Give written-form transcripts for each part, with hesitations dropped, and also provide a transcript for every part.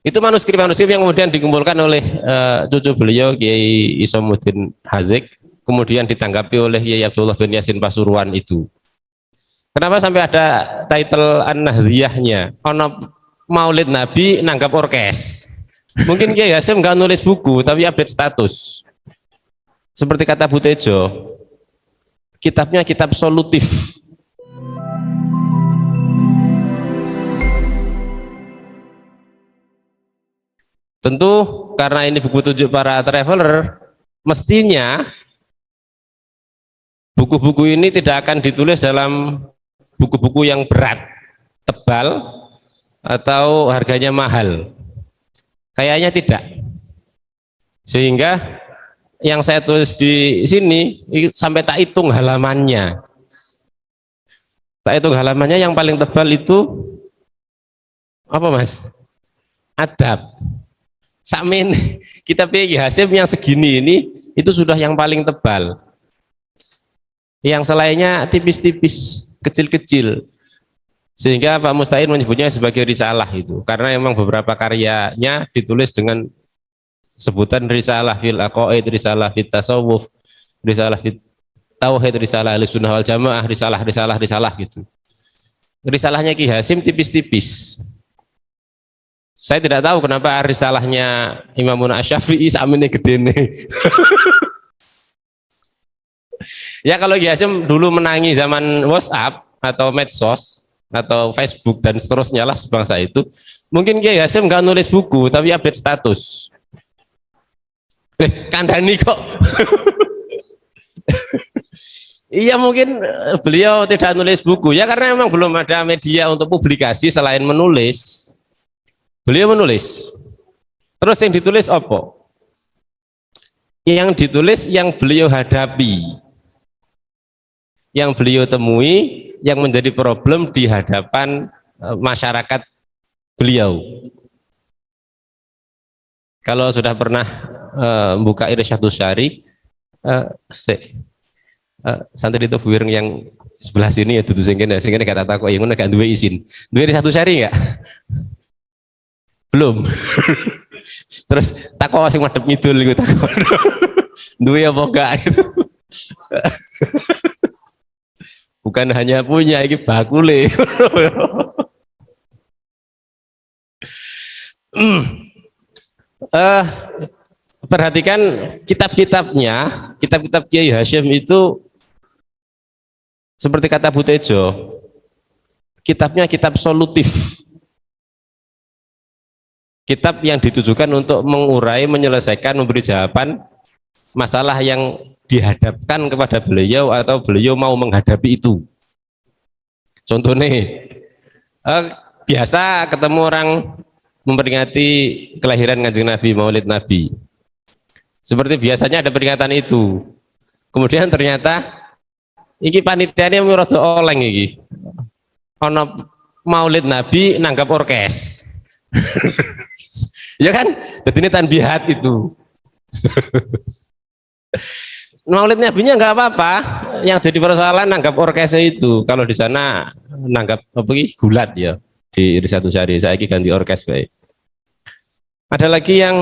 Itu manuskrip-manuskrip yang kemudian dikumpulkan oleh cucu beliau Kiai Isomuddin Hazik, kemudian ditanggapi oleh Kiai Abdullah bin Yasin Pasuruan itu. Kenapa sampai ada title An-Nahdhiyahnya? Ono Maulid Nabi nanggap orkes. Mungkin Kiai Hasim nggak nulis buku, tapi update status. Seperti kata Bu Tejo, kitabnya kitab solutif. Tentu karena ini buku tunjuk para traveler, mestinya buku-buku ini tidak akan ditulis dalam buku-buku yang berat, tebal, atau harganya mahal. Kayaknya tidak. Sehingga yang saya tulis di sini sampai tak hitung halamannya. Tak hitung halamannya, yang paling tebal itu apa, Mas? Adab. Sakmin kitab Kiai Hasim yang segini ini itu sudah yang paling tebal. Yang selainnya tipis-tipis, kecil-kecil. Sehingga Pak Mustahil menyebutnya sebagai risalah itu, karena memang beberapa karyanya ditulis dengan sebutan risalah fil aqaid, risalah fit tasawuf, risalah fit tauhid, risalah Ahlussunnah wal Jamaah, risalah gitu. Risalahnya Ki Hasim tipis-tipis. Saya tidak tahu kenapa risalahnya Imamun Asy-Syafi'i sakmene gedene. Ya kalau Ki Hasim dulu menangi zaman WhatsApp atau medsos atau Facebook dan seterusnya lah sebangsa itu, mungkin Ki Hasim nggak nulis buku tapi update status. Kandhani kok. Iya, mungkin beliau tidak nulis buku ya karena memang belum ada media untuk publikasi selain menulis. Beliau menulis. Terus yang ditulis apa? Yang ditulis yang beliau hadapi, yang beliau temui, yang menjadi problem di hadapan masyarakat beliau. Kalau sudah pernah buka Irsyadus Syari, santri itu buir yang sebelah sini ya dudu sing kene gak tak kok yang ngono gak duwe izin. Duwe Irsyadus Syari enggak? Belum. Terus takok sing madhep ngidul iku takok. Duwe apa enggak gitu. Bukan hanya punya, iki bakule. Perhatikan kitab-kitabnya, kitab-kitab Kiai Hasyim itu seperti kata Bu Tejo, kitabnya kitab solutif. Kitab yang ditujukan untuk mengurai, menyelesaikan, memberi jawaban masalah yang dihadapkan kepada beliau atau beliau mau menghadapi itu. Contohnya, biasa ketemu orang memperingati kelahiran Kanjeng Nabi, Maulid Nabi. Seperti biasanya ada peringatan itu. Kemudian ternyata iki panitianya rada oleng iki. Ono Maulid Nabi nanggap orkes. Ya kan? Jadi ini tanbihat itu. Maulid Nabinya nggak apa-apa. Yang jadi persoalan nanggap orkes itu. Kalau di sana nanggap apa iki gulat ya di Irsyadus Syari. Saya ganti orkes baik. Ada lagi yang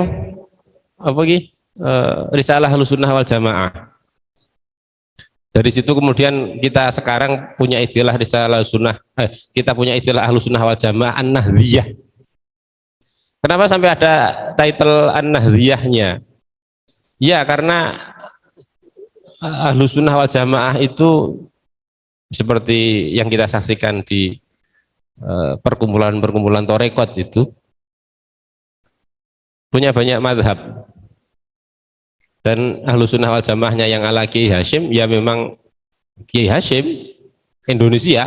apa iki? Risalah Ahlussunnah wal Jamaah. Dari situ kemudian kita sekarang punya istilah risalah Ahlussunnah, kita punya istilah Ahlussunnah wal Jamaah An-Nahdhiyah. Kenapa sampai ada title An-Nahdhiyahnya? Ya karena Ahlussunnah wal Jamaah itu seperti yang kita saksikan di perkumpulan-perkumpulan Torekot itu punya banyak madhab. Dan Ahlussunnah wal Jamaahnya yang ala Kiai Hasyim ya memang Kiai Hasyim Indonesia.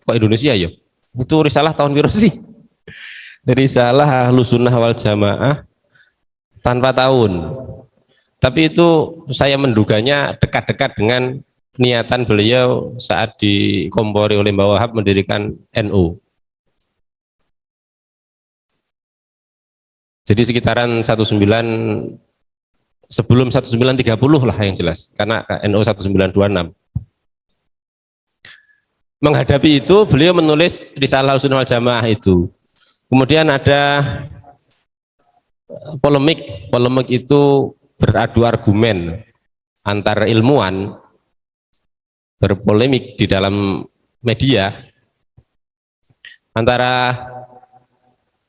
Kok Indonesia ya? Itu risalah tahun biru sih. Risalah Ahlussunnah wal Jamaah tanpa tahun. Tapi itu saya menduganya dekat-dekat dengan niatan beliau saat dikompori oleh Mbah Wahab mendirikan NU. Jadi sekitaran 19 sebelum 1930 lah yang jelas, karena NU 1926. Menghadapi itu beliau menulis risalah Ahlussunnah wal Jamaah itu. Kemudian ada polemik itu beradu argumen antar ilmuwan, berpolemik di dalam media antara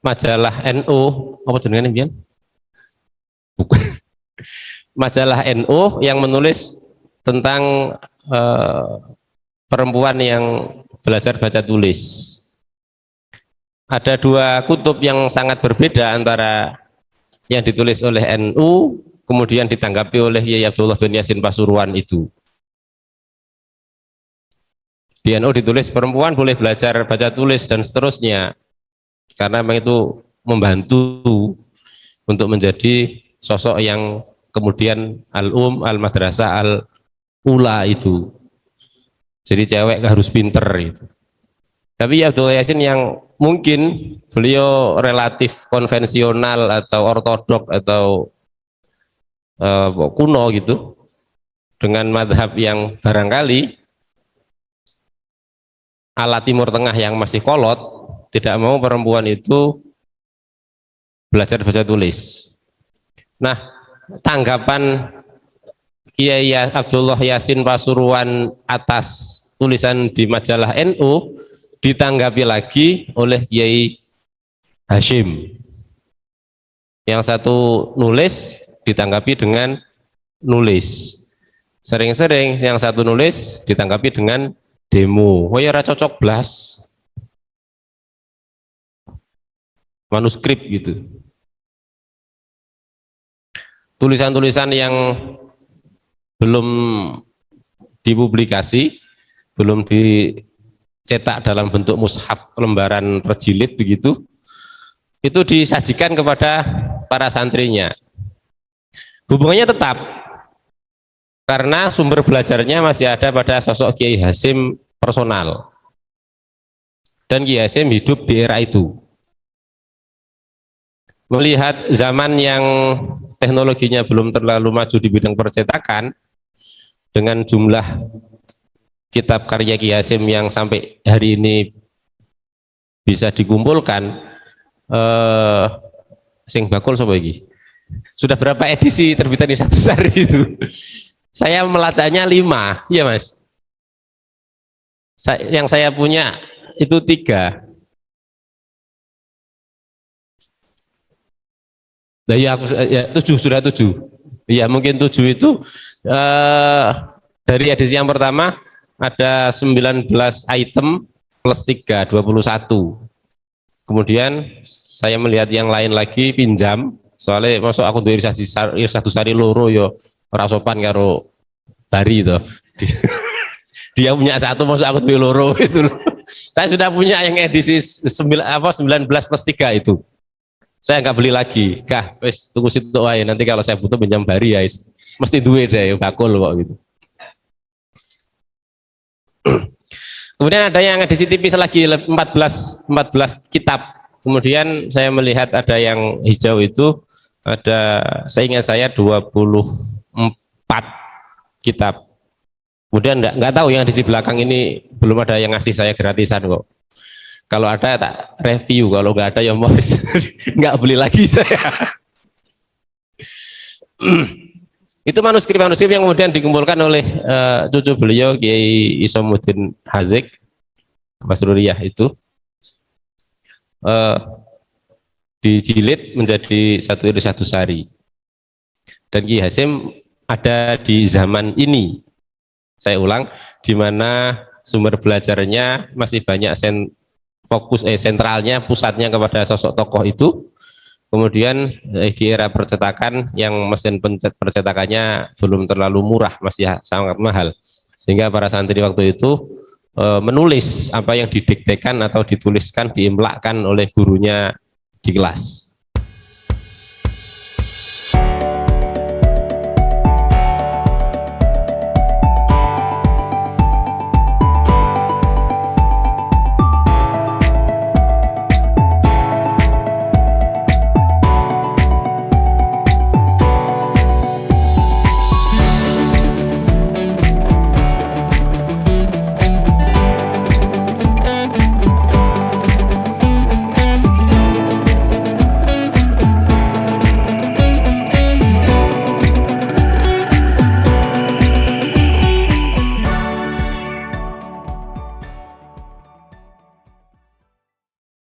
majalah NU apa jenengan ini? Bukan. Majalah NU yang menulis tentang perempuan yang belajar baca tulis. Ada dua kutub yang sangat berbeda antara yang ditulis oleh NU kemudian ditanggapi oleh Yai Abdullah bin Yasin Pasuruan itu. Di NU ditulis perempuan boleh belajar baca tulis dan seterusnya karena memang itu membantu untuk menjadi sosok yang kemudian al-madrasah al-ula itu. Jadi cewek harus pinter itu. Tapi Abdul Yasin yang mungkin beliau relatif konvensional atau ortodok atau kuno gitu dengan madhab yang barangkali ala Timur Tengah yang masih kolot, tidak mau perempuan itu belajar baca tulis. Nah, tanggapan Kiai Abdullah Yasin Pasuruan atas tulisan di majalah NU ditanggapi lagi oleh Kiai Hashim. Yang satu nulis ditanggapi dengan nulis. Sering-sering yang satu nulis ditanggapi dengan demo. Oh ya, cocok blas. Manuskrip gitu. Tulisan-tulisan yang belum dipublikasi, belum dicetak dalam bentuk mushaf lembaran perjilid begitu, itu disajikan kepada para santrinya. Hubungannya tetap, karena sumber belajarnya masih ada pada sosok Kiai Hashim personal. Dan Kiai Hashim hidup di era itu. Melihat zaman yang teknologinya belum terlalu maju di bidang percetakan, dengan jumlah kitab karya Ki Hashim yang sampai hari ini bisa dikumpulkan, sing bakul sapa iki? Sudah berapa edisi terbitan di Satu Sari itu? Saya melacaknya 5, iya Mas. Yang saya punya itu 3. Nah, ya, ya 7, sudah 7. Ya mungkin 7 itu dari edisi yang pertama ada 19 item plus 3, 21. Kemudian saya melihat yang lain lagi pinjam, soalnya masuk aku duwe Satu Sari loro yo ora sopan karo Bari itu. Dia punya 1, masuk aku duwe loro itu. Saya sudah punya yang edisi 19 plus 3 itu. Saya nggak beli lagi, kah, wes tunggu situ aja. Nanti kalau saya butuh pinjam Bari ya, mesti duit deh, bakul kok gitu. Kemudian ada yang edisi tipis lagi 14 kitab. Kemudian saya melihat ada yang hijau itu ada, saya ingat saya 24 kitab. Kemudian nggak tahu yang di belakang ini belum ada yang ngasih saya gratisan kok. Kalau ada tak review, kalau nggak ada ya mau nggak beli lagi saya. Itu manuskrip yang kemudian dikumpulkan oleh cucu beliau Kiai Isomuddin Hazik Masruriyah itu dijilid menjadi Satu Sari. Dan Kiai Hashim ada di zaman ini, saya ulang, di mana sumber belajarnya masih banyak sentralnya, pusatnya kepada sosok tokoh itu. Kemudian di era percetakan yang mesin percetakannya belum terlalu murah, masih sangat mahal, sehingga para santri waktu itu menulis apa yang didiktekan atau dituliskan, diimlakkan oleh gurunya di kelas.